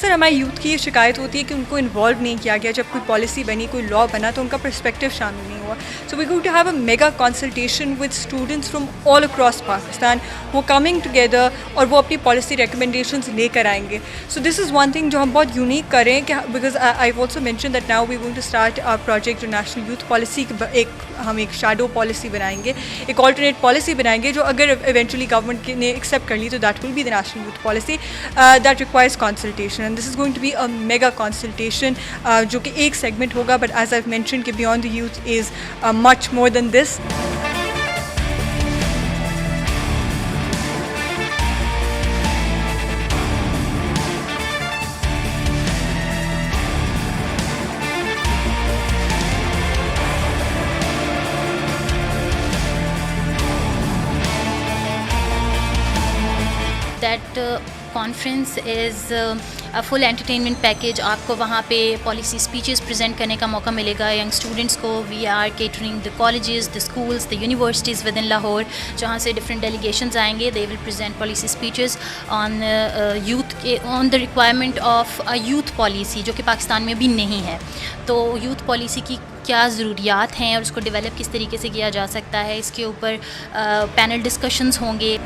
अक्सर हमारे यूथ की ये शिकायत होती है कि उनको इन्वॉल्व नहीं किया गया, जब कोई पॉलिसी बनी, कोई लॉ बना तो उनका पर्सपेक्टिव शामिल नहीं हुआ. So we going to have a mega consultation with students from all across Pakistan, वो कमिंग टुगेदर और वो अपनी पॉलिसी रिकमेंडेशंस लेकर आएंगे. So this is one thing जो हम बहुत यूनिक करें कि because I also mention that now we going to start our project जो नेशनल यूथ पॉलिसी, हम एक शैडो पॉलिसी बनाएंगे, एक ऑल्टरनेट पॉलिसी बनाएंगे जो अगर इवेंचुअली गवर्नमेंट ने एक्सेप्ट कर ली तो that will be the national youth policy that requires consultation. And this is going to be a mega consultation जो कि एक सेगमेंट होगा, बट एज आई मेंशन कि beyond the youth is much more than this. That conference is a full entertainment package. आपको वहाँ पे policy speeches present करने का मौका मिलेगा यंग स्टूडेंट्स को. We are catering the colleges, the schools, the universities within Lahore, जहाँ से डिफरेंट डेलीगेशंस आएंगे. They will present policy speeches on youth के, on the requirement of a youth policy जो कि पाकिस्तान में भी नहीं है. तो यूथ पॉलिसी की क्या ज़रूरियात हैं और उसको डेवलप किस तरीके से किया जा सकता है, इसके ऊपर पैनल डिस्कशंस होंगे.